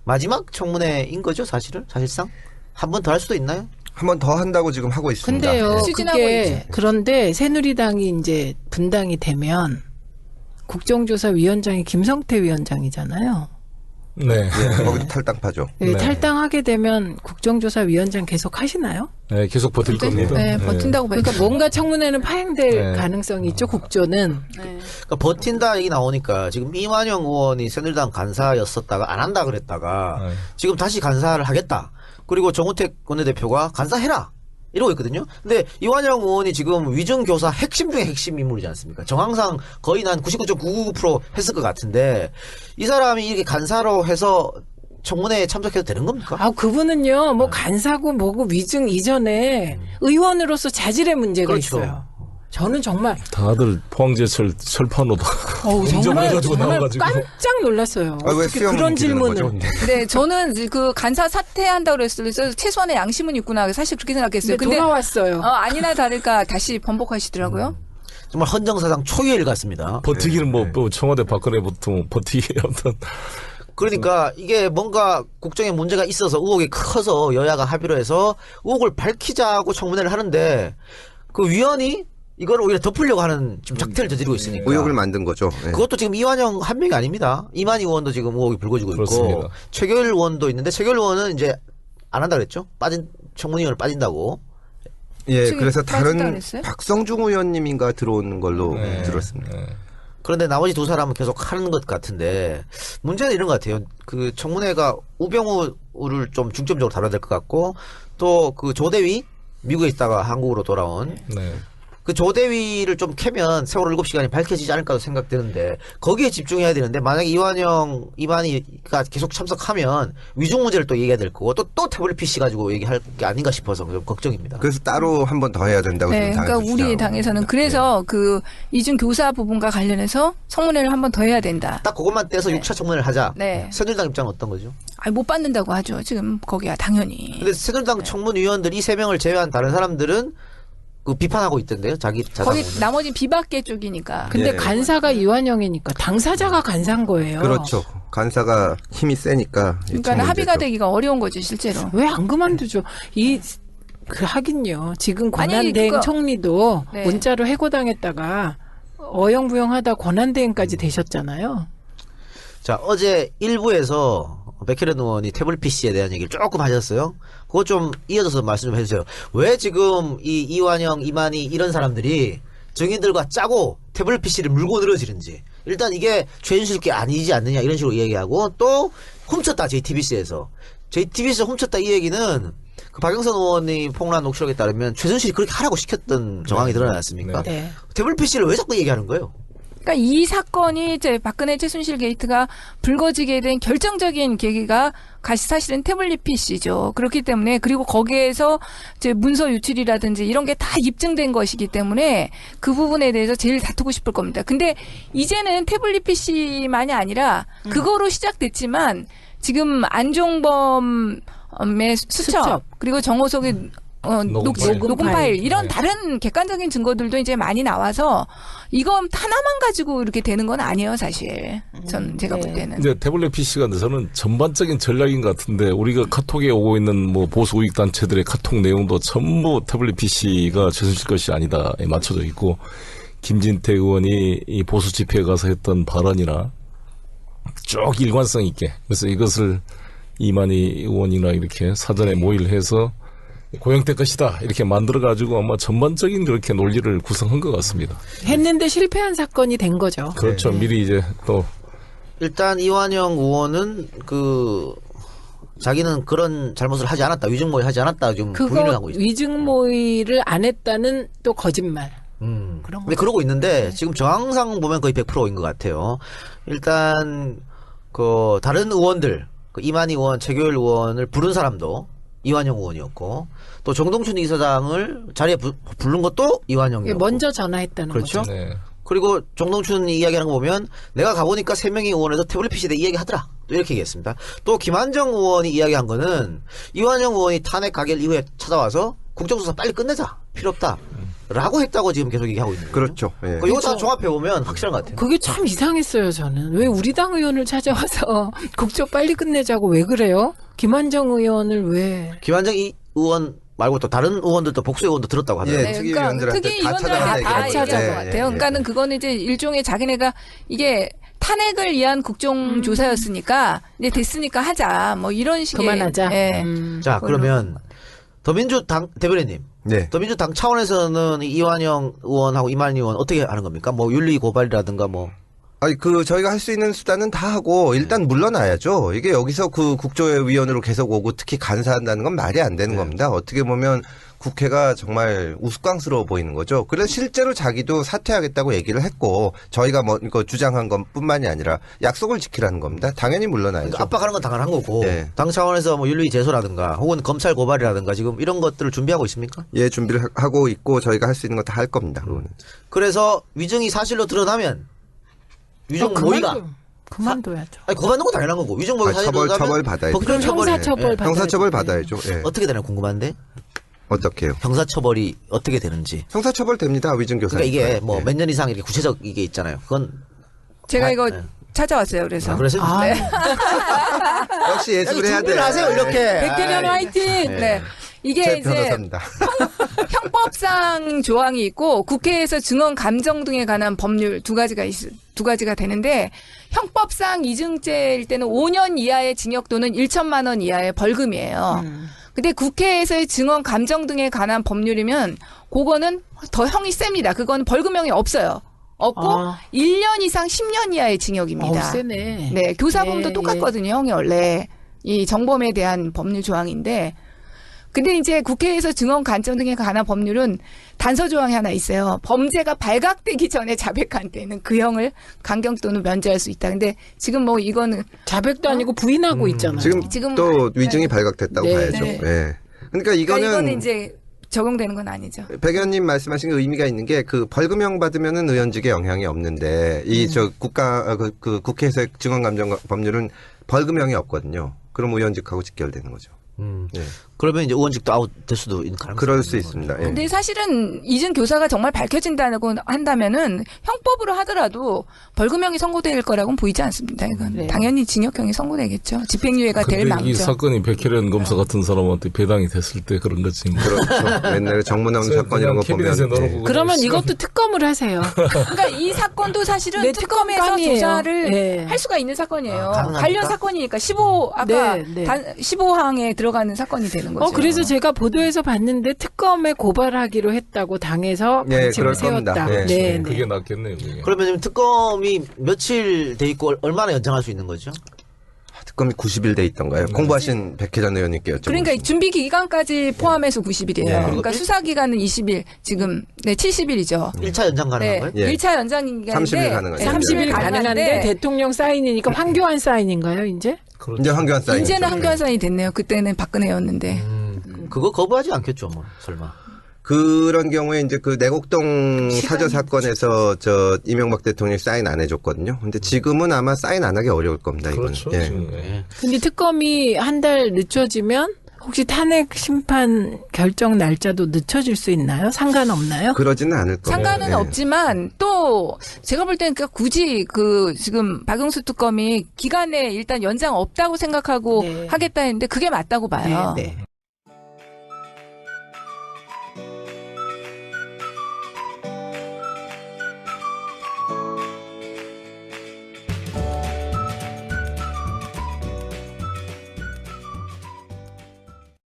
마지막 청문회인 거죠, 사실은? 사실상? 한 번 더 할 수도 있나요? 한 번 더 한다고 지금 하고 있습니다. 근데요, 추진하고 그게 있지. 그런데 새누리당이 이제 분당이 되면 국정조사위원장이 김성태 위원장이잖아요. 네. 예, 거기도 탈당파죠. 네. 네. 탈당하게 되면 국정조사위원장 계속 하시나요? 네, 계속 버틸 겁니다. 네, 버틴다고 그러니까 봐야죠. 뭔가 청문회는 파행될 네. 가능성이 있죠, 국조는. 네. 그러니까 버틴다 얘기 나오니까 지금 이완영 의원이 새누리당 간사였었다가 안 한다 그랬다가 네. 지금 다시 간사를 하겠다. 그리고 정우택 원내대표가 간사해라. 이러고 있거든요. 근데 이완영 의원이 지금 위증교사 핵심 중에 핵심 인물이지 않습니까? 정황상 거의 한 99.999% 했을 것 같은데 이 사람이 이렇게 간사로 해서 청문회에 참석해도 되는 겁니까? 아, 그분은요, 뭐 간사고 뭐고 위증 이전에 의원으로서 자질의 문제가 그렇죠. 있어요. 저는 정말, 다들 포항제철 철판으로 정말, 인정해가지고 정말 나와가지고. 깜짝 놀랐어요. 아, 왜 어떻게 수염을 그런 기르는 질문을. 거죠? 네, 저는 그 간사 사퇴한다고 그랬을 때 최소한의 양심은 있구나. 사실 그렇게 생각했어요. 근데 돌아왔어요. 아니나 다를까 다시 번복하시더라고요. 정말 헌정사상 초유일 같습니다. 버티기는 뭐 청와대 박근혜 보통 버티기 어떤 그러니까 이게 뭔가 국정에 문제가 있어서 의혹이 커서 여야가 합의로 해서 의혹을 밝히자고 청문회를 하는데 그 위원이 이걸 오히려 덮으려고 하는 지금 작태를 저지르고 있으니까. 의혹을 만든 거죠. 예. 그것도 지금 이완영 한 명이 아닙니다. 이만희 의원도 지금 의혹이 불거지고 있고 그렇습니다. 최결 의원도 있는데 최결 의원은 이제 안 한다 그랬죠. 청문위원을 빠진다고. 예, 저기 그래서 빠진다 다른 그랬어요? 박성중 의원님인가 들어오는 걸로 네. 들었습니다. 네. 그런데 나머지 두 사람은 계속 하는 것 같은데 문제는 이런 것 같아요. 그 청문회가 우병우를 좀 중점적으로 다뤄야 될 것 같고 또 그 조대위 미국에 있다가 한국으로 돌아온 네. 그 조대위를 좀 캐면 세월호 7시간이 밝혀지지 않을까 생각되는데 거기에 집중해야 되는데 만약에 이만희가 계속 참석하면 위중 문제를 또 얘기해야 될 거고 또 태블릿 PC 가지고 얘기할 게 아닌가 싶어서 좀 걱정입니다. 그래서 따로 한 번 더 해야 된다고 네, 지금 그러니까 당에서 우리 주장하고 당에서는 있습니다. 그래서 그 이중 교사 부분과 관련해서 청문회를 한 번 더 해야 된다. 딱 그것만 떼서 네. 6차 청문회를 하자. 네. 새누리당 입장은 어떤 거죠? 못 받는다고 하죠. 지금 거기야 당연히. 근데 새누리당 청문위원들 이 3명을 제외한 다른 사람들은 그 비판하고 있던데요. 자기 거기 자당은. 나머지 비박계 쪽이니까. 근데 예. 간사가 이완영이니까 당사자가 간사인 거예요. 그렇죠. 간사가 힘이 세니까. 그러니까 참 합의가 문제죠. 되기가 어려운 거죠, 실제로. 왜 안 그만두죠? 하긴요. 지금 아니, 권한대행 그거- 총리도 네. 문자로 해고당했다가 어영부영하다 권한대행까지 되셨잖아요. 자, 어제 1부에서 백혜련 의원이 태블릿 PC에 대한 얘기를 조금 하셨어요. 그거 좀 이어져서 말씀 좀 해주세요. 왜 지금 이 이완영, 이만희 이런 사람들이 증인들과 짜고 태블릿 PC를 물고 늘어지는지. 일단 이게 최순실 게 아니지 않느냐 이런 식으로 얘기하고 또 훔쳤다 JTBC에서. JTBC에서 훔쳤다 이 얘기는 그 박영선 의원이 폭로한 녹취록에 따르면 최순실이 그렇게 하라고 시켰던 정황이 드러나지 않습니까? 네. 태블릿 PC를 왜 자꾸 얘기하는 거예요? 그러니까 이 사건이 이제 박근혜 최순실 게이트가 불거지게 된 결정적인 계기가 사실은 태블릿 PC죠. 그렇기 때문에 그리고 거기에서 이제 문서 유출이라든지 이런 게 다 입증된 것이기 때문에 그 부분에 대해서 제일 다투고 싶을 겁니다. 근데 이제는 태블릿 PC만이 아니라 그거로 시작됐지만 지금 안종범의 수첩. 그리고 정호석의 녹음 파일 이런 네. 다른 객관적인 증거들도 이제 많이 나와서 이건 하나만 가지고 이렇게 되는 건 아니에요, 사실. 제가 볼 때는. 이제 태블릿 PC가 저는 전반적인 전략인 것 같은데 우리가 카톡에 오고 있는 뭐 보수 우익 단체들의 카톡 내용도 전부 태블릿 PC가 최순실 것이 아니다에 맞춰져 있고 김진태 의원이 이 보수 집회에 가서 했던 발언이나 쭉 일관성 있게 그래서 이것을 이만희 의원이나 이렇게 사전에 모의를 해서 고영태 것이다 이렇게 만들어가지고 아마 전반적인 그렇게 논리를 구성한 것 같습니다. 했는데 실패한 사건이 된 거죠. 그렇죠. 미리 이제 또 일단 이완영 의원은 자기는 그런 잘못을 하지 않았다. 위증모의 하지 않았다. 지금 부인을 그거 하고 있어요. 위증모의를 안 했다는 또 거짓말. 그런 근데 그러고 있는데 지금 정황상 보면 거의 100%인 것 같아요. 일단 그 다른 의원들 그 이만희 의원, 최교일 의원을 부른 사람도 이완영 의원이었고 또 정동춘 이사장을 자리에 부른 것도 이완영이었고 먼저 전화했다는 그렇죠. 거죠. 네. 그리고 정동춘이 이야기하는 거 보면 내가 가보니까 3명의 의원에서 태블릿 PC에 대해 이야기하더라. 또 이렇게 얘기했습니다. 또 김한정 의원이 이야기한 거는 이완영 의원이 탄핵 가결 이후에 찾아와서 국정조사 빨리 끝내자. 필요 없다. 라고 했다고 지금 계속 얘기하고 있는 거예요. 그렇죠. 예. 이거 다 종합해보면 확실한 것 같아요. 그게 참 이상했어요, 저는. 왜 우리 당 의원을 찾아와서 국조 빨리 끝내자고 왜 그래요? 김한정 의원을 왜. 김한정 의원 말고 또 다른 의원들도 복수 의원도 들었다고 하더라고요. 예, 특위위원들한테 특위 다 위원들한테 다 찾아가는 얘기한 얘기죠. 것 예, 같아요. 예, 그러니까는 그거는 이제 일종의 자기네가 이게 탄핵을 위한 국정조사였으니까 이제 됐으니까 하자 뭐 이런 식의 그만하자. 예. 자, 그러면 더민주당 대변인님. 네. 더민주당 차원에서는 이완영 의원하고 이만희 의원 어떻게 하는 겁니까? 뭐 윤리 고발이라든가 뭐. 아니 저희가 할 수 있는 수단은 다 하고 일단 물러나야죠. 이게 여기서 그 국조위원으로 계속 오고 특히 간사한다는 건 말이 안 되는 겁니다. 어떻게 보면 국회가 정말 우스꽝스러워 보이는 거죠. 그래서 실제로 자기도 사퇴하겠다고 얘기를 했고 저희가 뭐 이거 주장한 것뿐만이 아니라 약속을 지키라는 겁니다. 당연히 물러나야죠. 그러니까 압박하는 건 당연한 거고. 네. 당 차원에서 뭐 윤리 제소라든가 혹은 검찰 고발이라든가 지금 이런 것들을 준비하고 있습니까? 예, 준비를 하고 있고 저희가 할 수 있는 거 다 할 겁니다. 그거는. 그래서 위증이 사실로 드러나면 위증 모의가 그만둬야죠. 아니 고발하는 건 당연한 거고 위증 모의가 사실로 드러나면 처벌 받아야죠. 법적 처벌이 형사처벌 받아야죠. 형사처벌 받아야죠. 예. 어떻게 되나 궁금한데 어떻게요? 형사처벌이 어떻게 되는지. 형사처벌 됩니다. 위증교사. 그러니까 이게 뭐 몇 년 이상 이렇게 구체적 이게 있잖아요. 그건 제가 이거 네. 찾아왔어요. 그래서 그래서 네. 역시 예술을 해야 돼요. 준비를 하세요 이렇게. 백대련 화이팅! 네. 이게 제 이제 변호사입니다. 형법상 조항이 있고 국회에서 증언 감정 등에 관한 법률 두 가지가 되는데 형법상 이증죄일 때는 5년 이하의 징역 또는 1천만 원 이하의 벌금이에요. 근데 국회에서의 증언 감정 등에 관한 법률이면 그거는 더 형이 셉니다. 그건 벌금형이 없어요. 없고 아. 1년 이상 10년 이하의 징역입니다. 세네. 네, 교사범도 예, 똑같거든요. 형이 원래 이 정범에 대한 법률 조항인데, 근데 이제 국회에서 증언 감정 등에 관한 법률은 단서 조항이 하나 있어요. 범죄가 발각되기 전에 자백한 때는 그 형을 강경 또는 면제할 수 있다. 근데 지금 뭐 이거는 자백도 아니고 부인하고 있잖아요. 지금 또 위증이 발각됐다고 네. 봐야죠. 네. 예. 그러니까 그러니까 이거는 이거는 이제 적용되는 건 아니죠. 백 의원님 말씀하신 게 의미가 있는 게 그 벌금형 받으면은 의원직에 영향이 없는데 이 저 그 국회에서의 증언 감정 법률은 벌금형이 없거든요. 그럼 의원직하고 직결되는 거죠. 예. 그러면 이제 의원직도 아웃될 수도 있는 가능성이 그럴 수 있는 있습니다. 예. 근데 사실은 이준 교사가 정말 밝혀진다고 한다면은 형법으로 하더라도 벌금형이 선고될 거라고는 보이지 않습니다. 이건 네. 당연히 징역형이 선고되겠죠. 집행유예가 될 근데 이 망정. 사건이 백혜련 검사 같은 사람한테 배당이 됐을 때 그런 거지. 그렇죠. 옛날에 정문왕 사건 이런 거 보면 캐비넷에 넣어놓고 예. 그러면 그냥 이것도 특검을 하세요. 그러니까 이 사건도 사실은 네, 특검에서 특검감이에요. 조사를 네. 할 수가 있는 사건이에요. 가능합니까? 관련 사건이니까 15 아까 네, 네. 15항에 들어가는 사건이 되는 거죠. 그래서 제가 보도에서 봤는데 특검에 고발하기로 했다고 당에서 예, 방침을 그럴 겁니다. 세웠다. 예. 네, 그게 네. 낫겠네요. 그게. 그러면 지금 특검이 며칠 돼 있고 얼마나 연장할 수 있는 거죠? 특검이 90일 돼 있던가요? 공부하신 백혜련 의원님께 여쭤보겠습니다. 그러니까 준비 기간까지 포함해서 90일이에요. 네. 그러니까 수사 기간은 20일, 지금 네 70일이죠. 1차 연장 가능한 네, 거예요? 예. 1차 연장 기간인데 30일 가능하죠. 30일 가능한데 대통령 사인이니까 황교안 사인인가요, 이제? 그렇죠. 이제 황교안 사인. 이제는 한교안 사인이 됐네요. 그때는 박근혜였는데. 그거 거부하지 않겠죠, 뭐 설마. 그런 경우에 이제 그 내곡동 사저 사건에서 저 이명박 대통령이 사인 안 해줬거든요. 근데 지금은 아마 사인 안 하기 어려울 겁니다. 이거는. 그렇죠. 예. 지금. 예. 근데 특검이 한 달 늦춰지면 혹시 탄핵 심판 결정 날짜도 늦춰질 수 있나요? 상관없나요? 그러지는 않을 겁니다. 상관은 예. 없지만 또 제가 볼 때는 그러니까 굳이 그 지금 박영수 특검이 기간에 일단 연장 없다고 생각하고 네. 하겠다 했는데 그게 맞다고 봐요. 네, 네.